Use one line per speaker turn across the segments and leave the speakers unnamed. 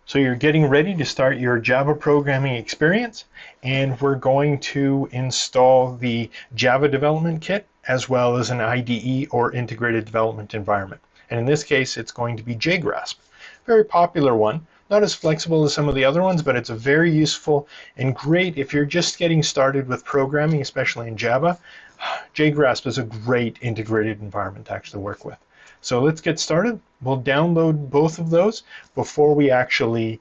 So you're getting ready to start your Java programming experience, and we're going to install the Java development kit as well as an IDE or integrated development environment. And in this case, it's going to be JGrasp. Very popular one, not as flexible as some of the other ones, but it's a very useful and great if you're just getting started with programming, especially in Java. JGrasp is a great integrated environment to actually work with. So let's get started. We'll download both of those before we actually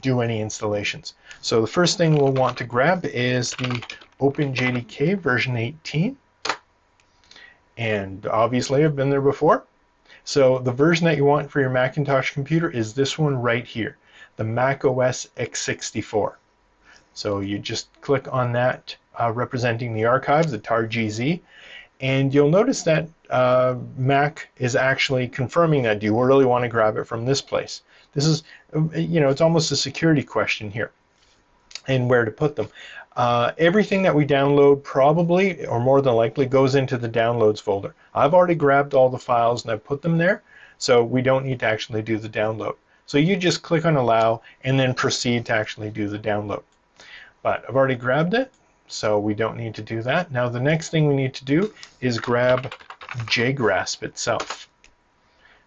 do any installations. So the first thing we'll want to grab is the OpenJDK version 18. And obviously I've been there before. So the version that you want for your Macintosh computer is this one right here, the macOS x64. So you just click on that representing the archives, the tar.gz, and you'll notice that Mac is actually confirming that. Do you really want to grab it from this place? This is, it's almost a security question here, and where to put them. Everything that we download probably, or more than likely, goes into the downloads folder. I've already grabbed all the files and I've put them there, so we don't need to actually do the download. So you just click on allow and then proceed to actually do the download. But I've already grabbed it, so we don't need to do that. Now the next thing we need to do is grab JGrasp itself.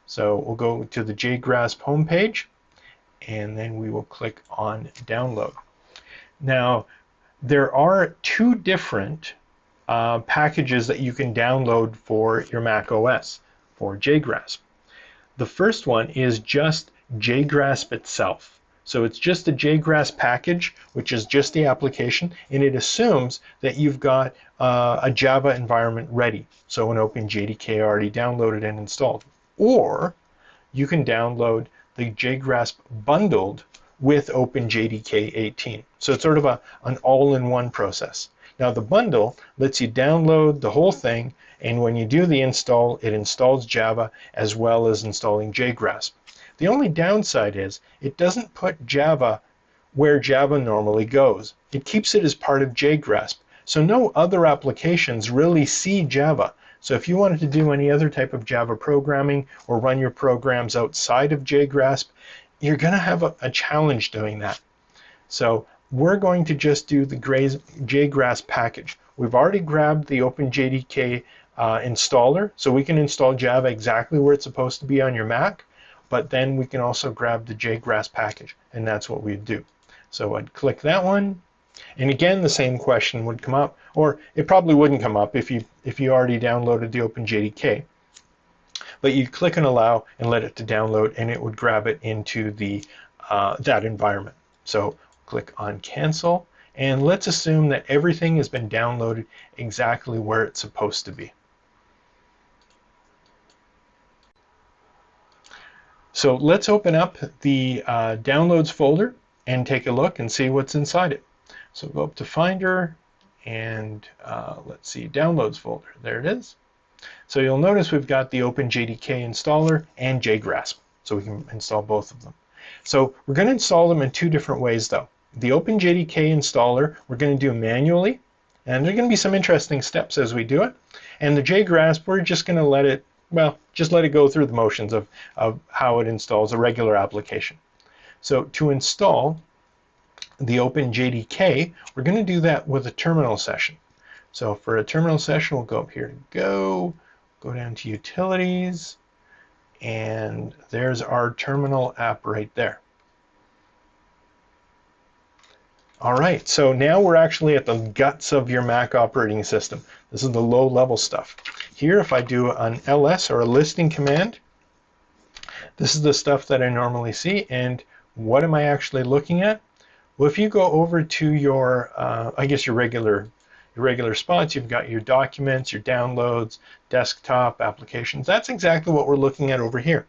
So we'll go to the JGrasp homepage, and then we will click on download. Now there are two different packages that you can download for your macOS for JGrasp. The first one is just JGrasp itself. So it's just a JGrasp package, which is just the application, and it assumes that you've got a Java environment ready. So an OpenJDK already downloaded and installed. Or you can download the JGrasp bundled with OpenJDK 18. So it's sort of an all-in-one process. Now the bundle lets you download the whole thing, and when you do the install, it installs Java as well as installing JGrasp. The only downside is it doesn't put Java where Java normally goes. It keeps it as part of JGrasp. So no other applications really see Java. So if you wanted to do any other type of Java programming or run your programs outside of JGrasp, you're going to have a challenge doing that. So we're going to just do the JGrasp package. We've already grabbed the OpenJDK installer, so we can install Java exactly where it's supposed to be on your Mac. But then we can also grab the JGrasp package, and that's what we'd do. So I'd click that one, and again the same question would come up, or it probably wouldn't come up if you already downloaded the OpenJDK. But you click on allow and let it to download, and it would grab it into the that environment. So click on cancel, and let's assume that everything has been downloaded exactly where it's supposed to be. So let's open up the downloads folder and take a look and see what's inside it. So go up to Finder and let's see, downloads folder. There it is. So you'll notice we've got the OpenJDK installer and JGrasp, so we can install both of them. So we're going to install them in two different ways though. The OpenJDK installer we're going to do manually, and there are going to be some interesting steps as we do it. And the JGrasp, we're just going to let it, well, just let it go through the motions of how it installs a regular application. So to install the OpenJDK, we're going to do that with a terminal session. So for a terminal session, we'll go up here to go down to Utilities, and there's our terminal app right there. All right, so now we're actually at the guts of your Mac operating system. This is the low-level stuff. Here, if I do an ls or a listing command, this is the stuff that I normally see. And what am I actually looking at? Well, if you go over to your, I guess your regular spots, you've got your documents, your downloads, desktop, applications. That's exactly what we're looking at over here.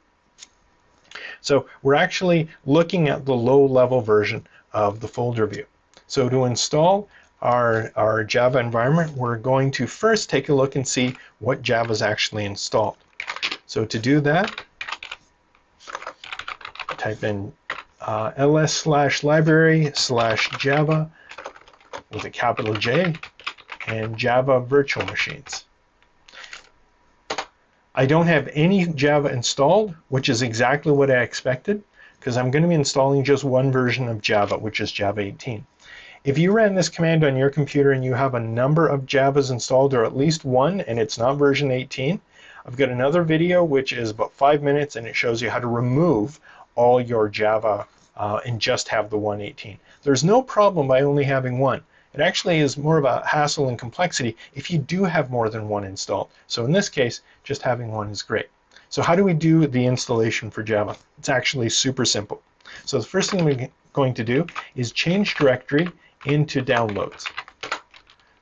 So we're actually looking at the low-level version of the folder view. So to install our Java environment, we're going to first take a look and see what Java is actually installed. So to do that, type in ls/library/java with a capital J and Java virtual machines. I don't have any Java installed, which is exactly what I expected, because I'm going to be installing just one version of Java, which is Java 18. If you ran this command on your computer and you have a number of Javas installed, or at least one, and it's not version 18, I've got another video which is about 5 minutes, and it shows you how to remove all your Java and just have the 1.18. There's no problem by only having one. It actually is more of a hassle and complexity if you do have more than one installed. So in this case, just having one is great. So how do we do the installation for Java? It's actually super simple. So the first thing we're going to do is change directory into downloads.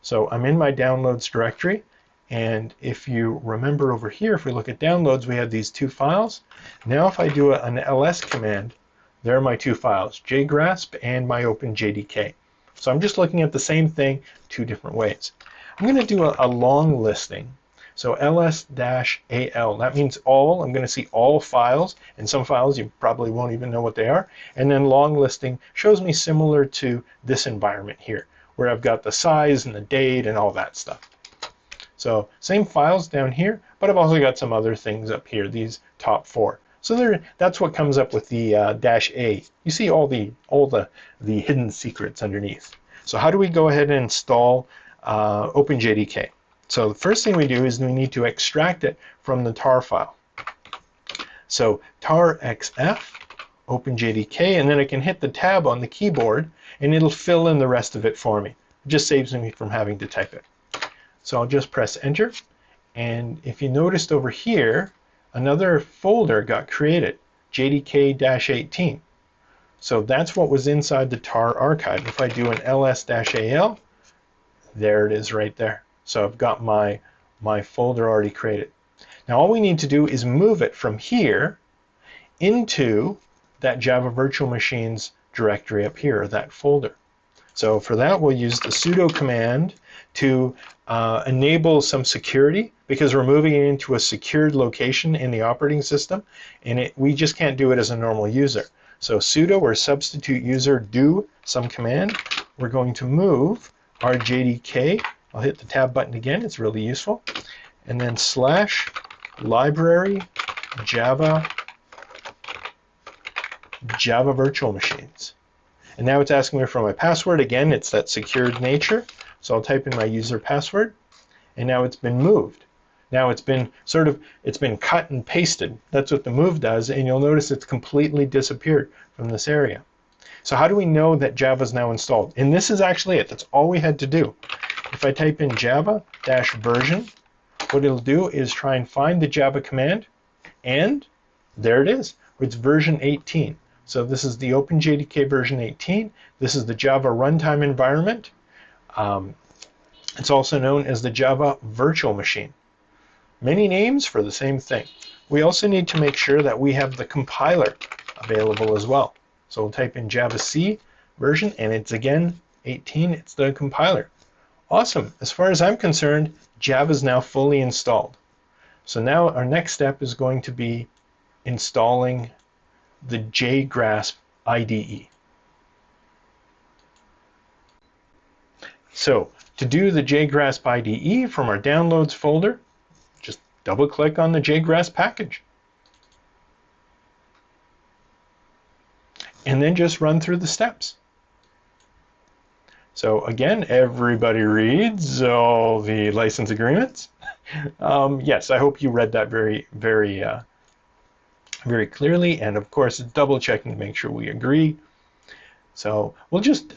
So I'm in my downloads directory, and if you remember over here, if we look at downloads, we have these two files. Now if I do an ls command, there are my two files, JGrasp and my OpenJDK. So I'm just looking at the same thing two different ways. I'm going to do a long listing. So ls-al, that means all. I'm going to see all files, and some files you probably won't even know what they are. And then long listing shows me similar to this environment here, where I've got the size and the date and all that stuff. So same files down here, but I've also got some other things up here, these top four. So that's what comes up with the -a. You see all the hidden secrets underneath. So how do we go ahead and install OpenJDK? So the first thing we do is we need to extract it from the tar file. So tar xf OpenJDK, and then I can hit the tab on the keyboard, and it'll fill in the rest of it for me. It just saves me from having to type it. So I'll just press enter, and if you noticed over here, another folder got created, JDK-18. So that's what was inside the tar archive. If I do an ls-al, there it is right there. So I've got my folder already created. Now all we need to do is move it from here into that Java Virtual Machines directory up here, that folder. So for that we'll use the sudo command to enable some security, because we're moving it into a secured location in the operating system, and we just can't do it as a normal user. So sudo or substitute user do some command. We're going to move our JDK. I'll hit the tab button again, it's really useful. And then /library Java Virtual Machines. And now it's asking me for my password. Again, it's that secured nature. So I'll type in my user password, and now it's been moved. Now it's been cut and pasted. That's what the move does, and you'll notice it's completely disappeared from this area. So how do we know that Java is now installed? And this is actually it. That's all we had to do. If I type in java-version, what it'll do is try and find the Java command, and there it is. It's version 18. So this is the OpenJDK version 18. This is the Java runtime environment. It's also known as the Java Virtual Machine. Many names for the same thing. We also need to make sure that we have the compiler available as well. So we'll type in Java C version, and it's again 18. It's the compiler. Awesome. As far as I'm concerned, Java is now fully installed. So now our next step is going to be installing the JGrasp IDE. So to do the JGrasp IDE from our downloads folder, just double click on the JGrasp package. And then just run through the steps. So again, everybody reads all the license agreements. Yes, I hope you read that very clearly, and of course double checking to make sure we agree. So we'll just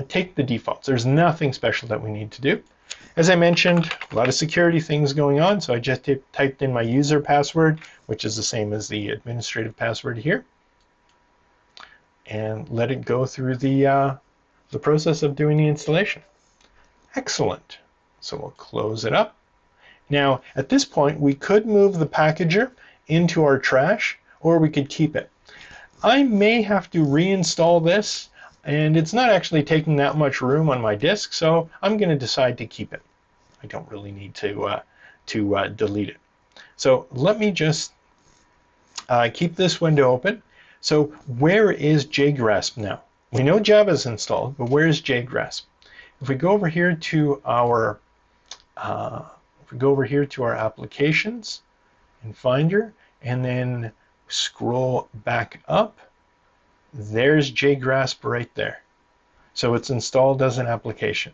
take the defaults. There's nothing special that we need to do. As I mentioned, a lot of security things going on, so I just typed in my user password, which is the same as the administrative password here, and let it go through the process of doing the installation. Excellent. So we'll close it up. Now, at this point, we could move the packager into our trash, or we could keep it. I may have to reinstall this, and it's not actually taking that much room on my disk, so I'm going to decide to keep it. I don't really need to delete it. So let me just keep this window open. So where is JGrasp now? We know Java is installed, but where is JGrasp? If we go over here to our applications in Finder, and then scroll back up there's JGrasp right there. So it's installed as an application.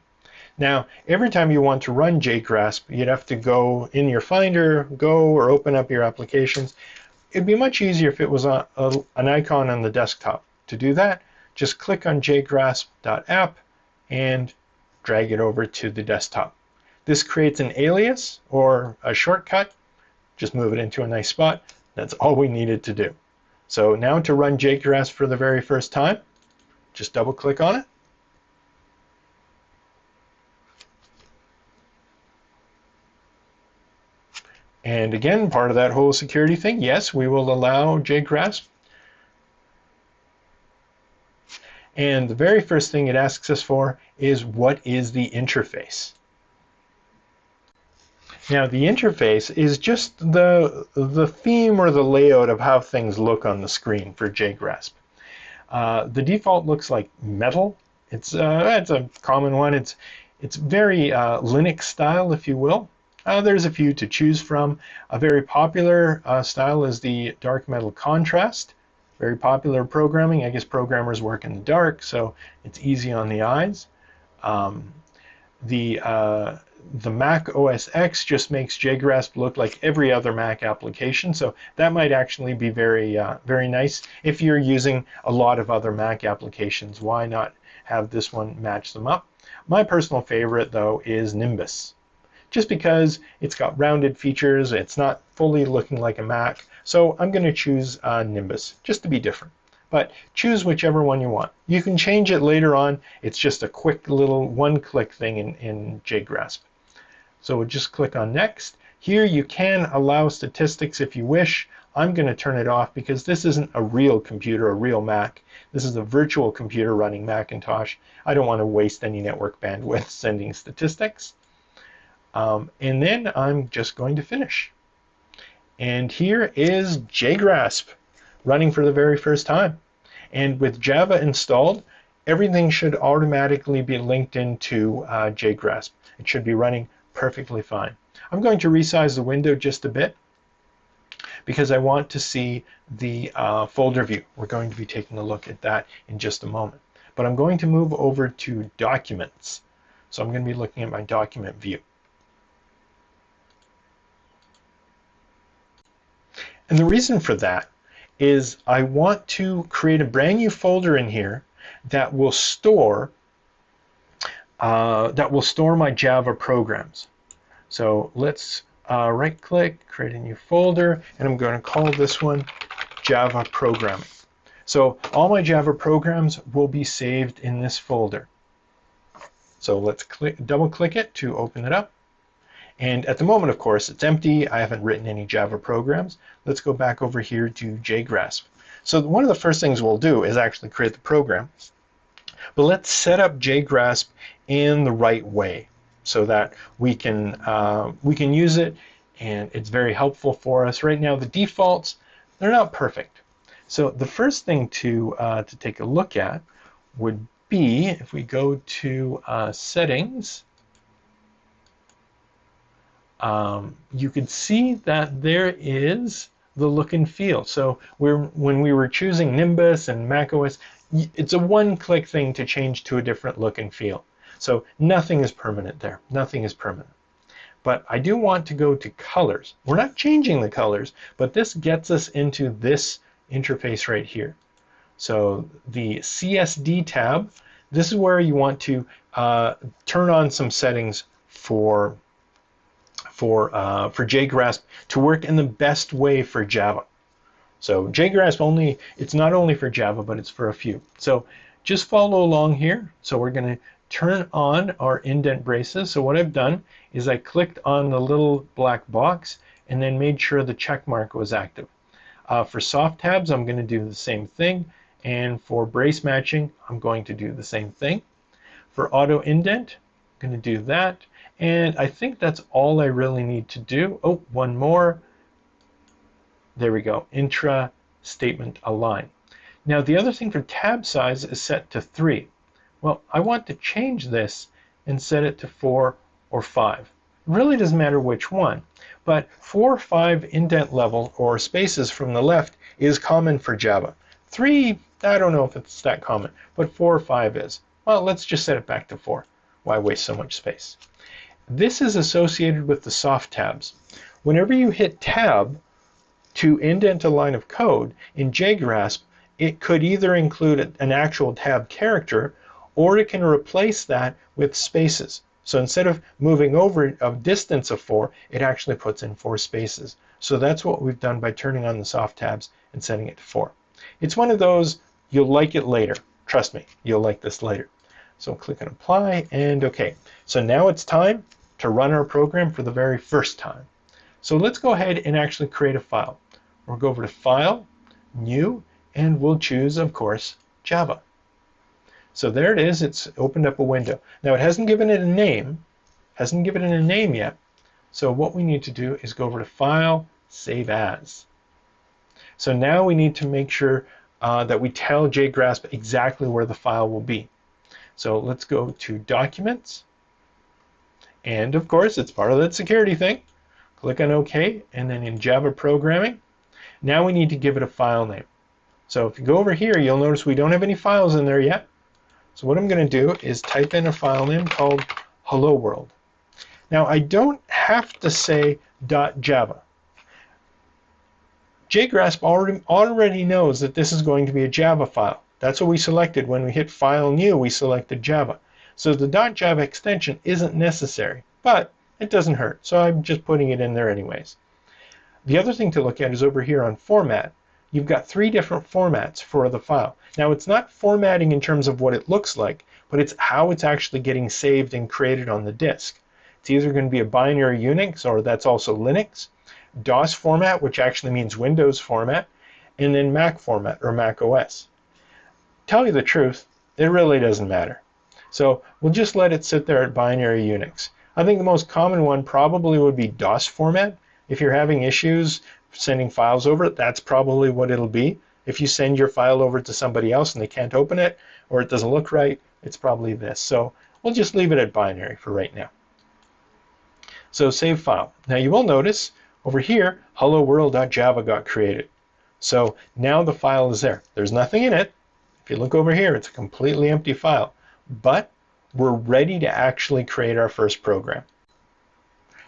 Now, every time you want to run JGrasp, you'd have to go in your Finder, go or open up your applications. It'd be much easier if it was an icon on the desktop. To do that, just click on jgrasp.app and drag it over to the desktop. This creates an alias or a shortcut. Just move it into a nice spot. That's all we needed to do. So now to run JGrasp for the very first time, just double click on it. And again, part of that whole security thing, yes, we will allow JGrasp. And the very first thing it asks us for is, what is the interface? Now, the interface is just the theme or the layout of how things look on the screen for JGrasp. The default looks like metal. It's a common one. It's very Linux style, if you will. There's a few to choose from. A very popular style is the dark metal contrast. Very popular programming. I guess programmers work in the dark, so it's easy on the eyes. The Mac OS X just makes JGrasp look like every other Mac application, so that might actually be very nice. If you're using a lot of other Mac applications, why not have this one match them up? My personal favorite, though, is Nimbus. Just because it's got rounded features, it's not fully looking like a Mac, so I'm going to choose Nimbus, just to be different. But choose whichever one you want. You can change it later on. It's just a quick little one-click thing in JGrasp. So we'll just click on Next. Here you can allow statistics if you wish. I'm going to turn it off because this isn't a real computer, a real Mac. This is a virtual computer running Macintosh. I don't want to waste any network bandwidth sending statistics. And then I'm just going to finish. And here is JGrasp running for the very first time. And with Java installed, everything should automatically be linked into JGrasp. It should be running perfectly fine. I'm going to resize the window just a bit because I want to see the folder view. We're going to be taking a look at that in just a moment. But I'm going to move over to Documents. So I'm going to be looking at my document view. And the reason for that is I want to create a brand new folder in here that will store my Java programs. So let's right-click, create a new folder, and I'm going to call this one Java Programming. So all my Java programs will be saved in this folder. So let's double-click it to open it up. And at the moment, of course, it's empty. I haven't written any Java programs. Let's go back over here to JGrasp. So one of the first things we'll do is actually create the program. But let's set up JGrasp in the right way so that we can use it, and it's very helpful for us. Right now, the defaults, they're not perfect. So the first thing to take a look at would be if we go to Settings. You could see that there is the look and feel. So when we were choosing Nimbus and macOS, it's a one-click thing to change to a different look and feel. So nothing is permanent there. Nothing is permanent. But I do want to go to colors. We're not changing the colors, but this gets us into this interface right here. So the CSD tab, this is where you want to turn on some settings for JGrasp to work in the best way for Java. So JGrasp it's not only for Java, but it's for a few. So just follow along here. So we're going to turn on our indent braces. So what I've done is I clicked on the little black box and then made sure the check mark was active. For soft tabs, I'm going to do the same thing. And for brace matching, I'm going to do the same thing. For auto indent, I'm going to do that. And I think that's all I really need to do. Oh, one more. There we go. Intra statement align. Now the other thing for tab size is set to 3. Well, I want to change this and set it to 4 or 5. It really doesn't matter which one, but 4 or 5 indent level or spaces from the left is common for Java. 3 I don't know if it's that common, but 4 or 5 is. Well, let's just set it back to 4. Why waste so much space? This is associated with the soft tabs. Whenever you hit tab to indent a line of code in JGrasp, it could either include an actual tab character, or it can replace that with spaces. So instead of moving over a distance of 4, it actually puts in 4 spaces. So that's what we've done by turning on the soft tabs and setting it to 4. It's one of those, you'll like it later. Trust me, you'll like this later. So click on apply and OK. So now it's time to run our program for the very first time. So let's go ahead and actually create a file. We'll go over to File, New, and we'll choose, of course, Java. So there it is. It's opened up a window. Now it hasn't given it a name. Hasn't given it a name yet. So what we need to do is go over to File, Save As. So now we need to make sure that we tell JGrasp exactly where the file will be. So let's go to Documents. And of course, it's part of that security thing. Click on OK, and then in Java Programming, now we need to give it a file name. So if you go over here, you'll notice we don't have any files in there yet. So what I'm going to do is type in a file name called HelloWorld. Now I don't have to say .java. JGrasp already knows that this is going to be a Java file. That's what we selected when we hit File New, we selected Java. So the .java extension isn't necessary, but it doesn't hurt. So I'm just putting it in there anyways. The other thing to look at is over here on Format. You've got 3 different formats for the file. Now it's not formatting in terms of what it looks like, but it's how it's actually getting saved and created on the disk. It's either going to be a binary Unix, or that's also Linux, DOS format, which actually means Windows format, and then Mac format, or MacOS. Tell you the truth, it really doesn't matter. So we'll just let it sit there at binary Unix. I think the most common one probably would be DOS format. If you're having issues sending files over, that's probably what it'll be. If you send your file over to somebody else and they can't open it, or it doesn't look right, it's probably this. So we'll just leave it at binary for right now. So save file. Now you will notice over here, helloworld.java got created. So now the file is there. There's nothing in it. If you look over here, it's a completely empty file. But we're ready to actually create our first program.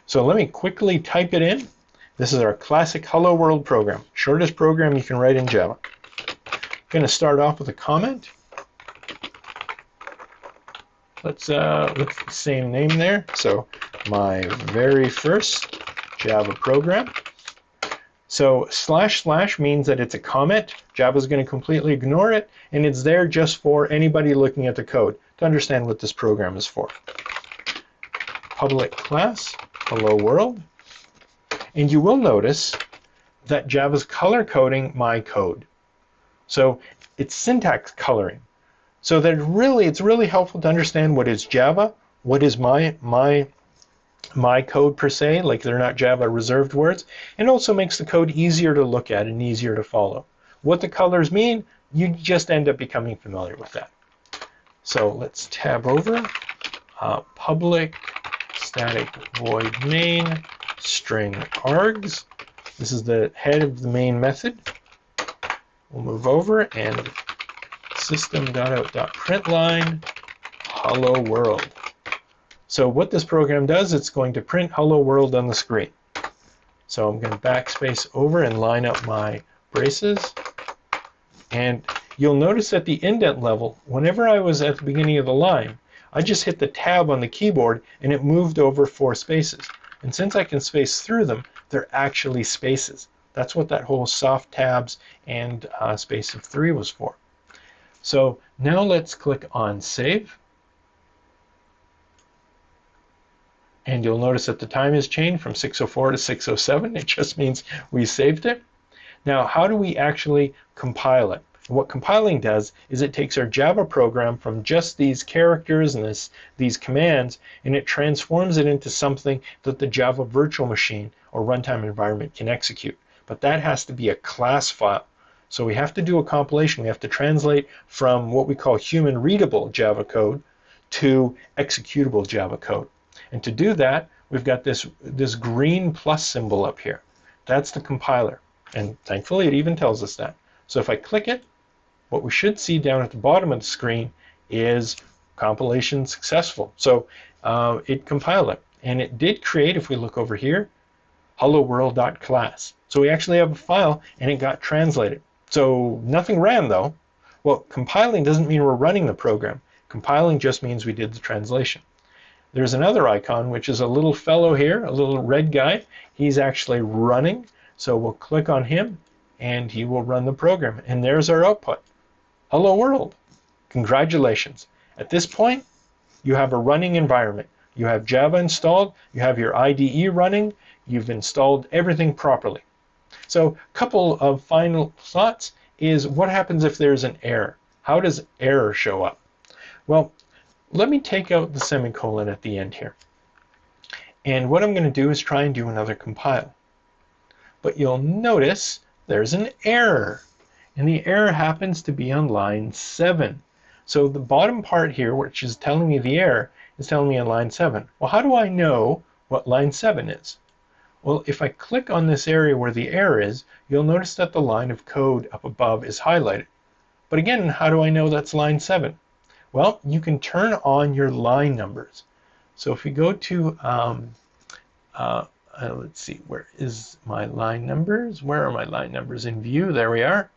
So let me quickly type it in. This is our classic Hello World program. Shortest program you can write in Java. I'm going to start off with a comment. Let's the same name there. So my very first Java program. So / means that it's a comment. Java's going to completely ignore it, and it's there just for anybody looking at the code to understand what this program is for. Public class, hello world. And you will notice that Java's color coding my code. So it's syntax coloring. So that it's really helpful to understand what is Java, what is my code per se, like they're not Java reserved words, and also makes the code easier to look at and easier to follow. What the colors mean, you just end up becoming familiar with that. So let's tab over, public static void main string args. This is the head of the main method. We'll move over and system.out.println hello world. So what this program does, it's going to print hello world on the screen. So I'm going to backspace over and line up my braces. And you'll notice at the indent level, whenever I was at the beginning of the line, I just hit the tab on the keyboard and it moved over 4 spaces. And since I can space through them, they're actually spaces. That's what that whole soft tabs and space of 3 was for. So now let's click on Save. And you'll notice that the time has changed from 6:04 to 6:07. It just means we saved it. Now, how do we actually compile it? What compiling does is it takes our Java program from just these characters and these commands, and it transforms it into something that the Java virtual machine or runtime environment can execute. But that has to be a class file. So we have to do a compilation. We have to translate from what we call human readable Java code to executable Java code. And to do that, we've got this green plus symbol up here. That's the compiler. And thankfully, it even tells us that. So if I click it, what we should see down at the bottom of the screen is compilation successful. So it compiled it, and it did create, if we look over here, HelloWorld.class. So we actually have a file, and it got translated. So nothing ran though. Well, compiling doesn't mean we're running the program. Compiling just means we did the translation. There's another icon, which is a little fellow here, a little red guy. He's actually running. So we'll click on him, and he will run the program. And there's our output. Hello world. Congratulations. At this point, you have a running environment. You have Java installed. You have your IDE running. You've installed everything properly. So a couple of final thoughts is what happens if there's an error? How does error show up? Well, let me take out the semicolon at the end here. And what I'm going to do is try and do another compile. But you'll notice there's an error. And the error happens to be on line 7. So the bottom part here, which is telling me the error, is telling me on line 7. Well, how do I know what line 7 is? Well, if I click on this area where the error is, you'll notice that the line of code up above is highlighted. But again, how do I know that's line 7? Well, you can turn on your line numbers. So if we go to, let's see, where is my line numbers? Where are my line numbers? In view, there we are.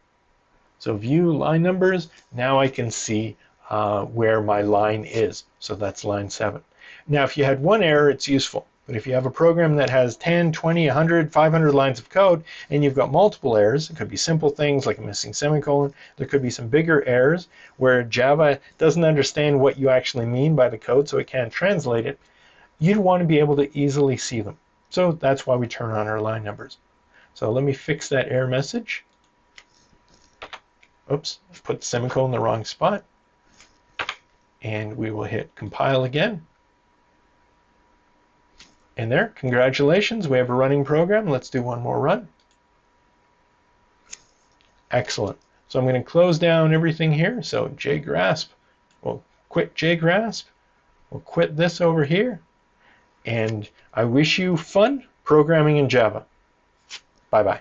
So view line numbers, now I can see where my line is. So that's line 7. Now, if you had one error, it's useful. But if you have a program that has 10, 20, 100, 500 lines of code, and you've got multiple errors, it could be simple things like a missing semicolon, there could be some bigger errors where Java doesn't understand what you actually mean by the code, so it can't translate it, you'd want to be able to easily see them. So that's why we turn on our line numbers. So let me fix that error message. Oops, put the semicolon in the wrong spot. And we will hit compile again. And there, congratulations, we have a running program. Let's do one more run. Excellent. So I'm going to close down everything here. So JGrasp, we'll quit JGrasp. We'll quit this over here. And I wish you fun programming in Java. Bye-bye.